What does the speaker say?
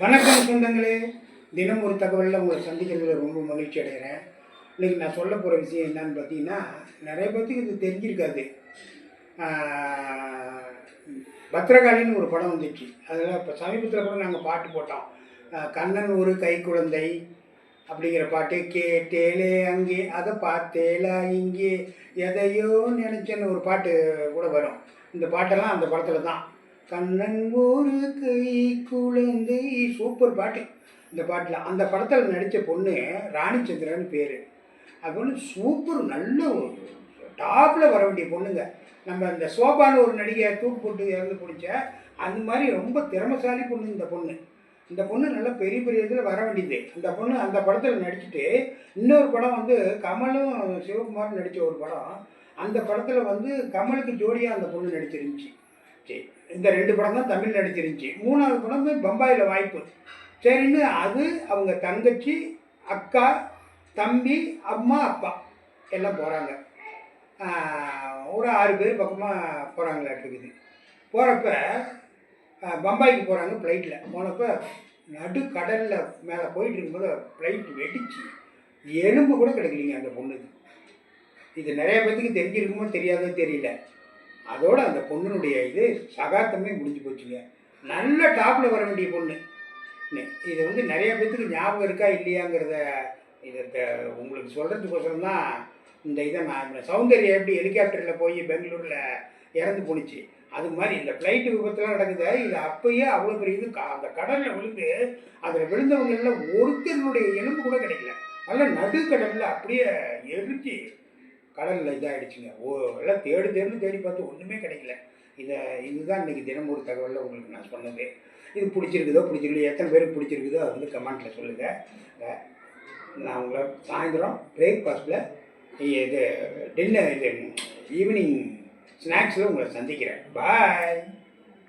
வணக்கம் சொந்தங்களே. தினம் ஒரு தகவலில் உங்களை சந்திக்கிறதுல ரொம்ப மகிழ்ச்சி அடைகிறேன். இன்றைக்கி நான் சொல்ல போகிற விஷயம் என்னன்னு பார்த்தீங்கன்னா, நிறைய பேர்த்துக்கு இது தெரிஞ்சிருக்காது. பத்திரகாளின்னு ஒரு படம் வந்துச்சு. அதில் இப்போ சமீபத்தில் கூட நாங்கள் பாட்டு போட்டோம். கண்ணன் ஒரு கை குழந்தை அப்படிங்கிற பாட்டு. கேட்டேலே அங்கே அதை பார்த்தேலா இங்கே எதையோ நினச்சேன்னு ஒரு பாட்டு கூட வரும். இந்த பாட்டெல்லாம் அந்த படத்தில் தான். கண்ணன் ஒரு கை குழந்தை, சூப்பர் பாட்டு இந்த பாட்டில். அந்த படத்தில் நடித்த பொண்ணு ராணிச்சந்திரன் பேர். அது ஒன்று சூப்பர், நல்ல ஒரு டாப்பில் வர வேண்டிய பொண்ணுங்க. நம்ம இந்த சோபான்னு ஒரு நடிகை தூக்கு போட்டு இறந்து பிடிச்ச அந்த மாதிரி ரொம்ப திறமைசாலி பொண்ணு இந்த பொண்ணு. இந்த பொண்ணு நல்ல பெரிய பெரிய இதில் வர வேண்டியது. இந்த பொண்ணு அந்த படத்தில் நடிச்சுட்டு இன்னொரு படம் வந்து கமலும் சிவகுமாரும் நடித்த ஒரு படம். அந்த படத்தில் வந்து கமலுக்கு ஜோடியாக அந்த பொண்ணு நடிச்சிருந்துச்சு. சரி, இந்த 2 படம் தான் தமிழ் நடிச்சிருந்துச்சு. 3வது படமே பம்பாயில் வாய்ப்பு. சரின்னு அது அவங்க தங்கச்சி, அக்கா, தம்பி, அம்மா, அப்பா எல்லாம் போகிறாங்க. ஒரு 6 பேர் பக்கமாக போகிறாங்களா இருக்குது. போகிறப்ப பம்பாய்க்கு போகிறாங்க ஃப்ளைட்டில். போனப்போ நடுக்கடலில் மேலே போயிட்டு இருக்கும்போது ஃப்ளைட் வெடிச்சு எலும்பு கூட கிடைக்கலிங்க அந்த பொண்ணுக்கு. இது நிறைய பேர்த்துக்கு தெரிஞ்சிருக்குமோ தெரியாதோ தெரியல. அதோடு அந்த பொண்ணுடைய இது சகாத்தமே முடிஞ்சு போச்சுங்க. நல்ல டாப்பில் வர வேண்டிய பொண்ணு. இது வந்து நிறைய பேர்த்துக்கு ஞாபகம் இருக்கா இல்லையாங்கிறத இதை உங்களுக்கு சொல்கிறதுக்கோசரம் தான் இந்த இதை நான் சௌந்தர்யா எப்படி ஹெலிகாப்டரில் போய் பெங்களூரில் இறந்து போணுச்சு, அது மாதிரி இந்த ஃப்ளைட்டு விபத்துலாம் நடக்குது. இது அப்பயே அவ்வளோ பெரிய இது அந்த கடலில் விழுந்து அதில் விழுந்தவங்களில் ஒருத்தருடைய எலும்பு கூட கிடைக்கல. நல்லா நடுக்கடலில் அப்படியே எரிச்சு கடலில் இதாகிடுச்சுங்க. எல்லாம் தேடி பார்த்து ஒன்றுமே கிடைக்கல. இதுதான் இன்றைக்கி தினம் ஒரு தகவலில் உங்களுக்கு நான் சொன்னது. இது பிடிச்சிருக்குதோ எத்தனை பேருக்கு பிடிச்சிருக்குதோ அது வந்து கமெண்ட்டில் சொல்லுங்கள். நான் உங்களை சாயந்தரம் பிரேக்ஃபாஸ்ட்டில் இது ஈவினிங் ஸ்நாக்ஸில் உங்களை சந்திக்கிறேன். பாய்.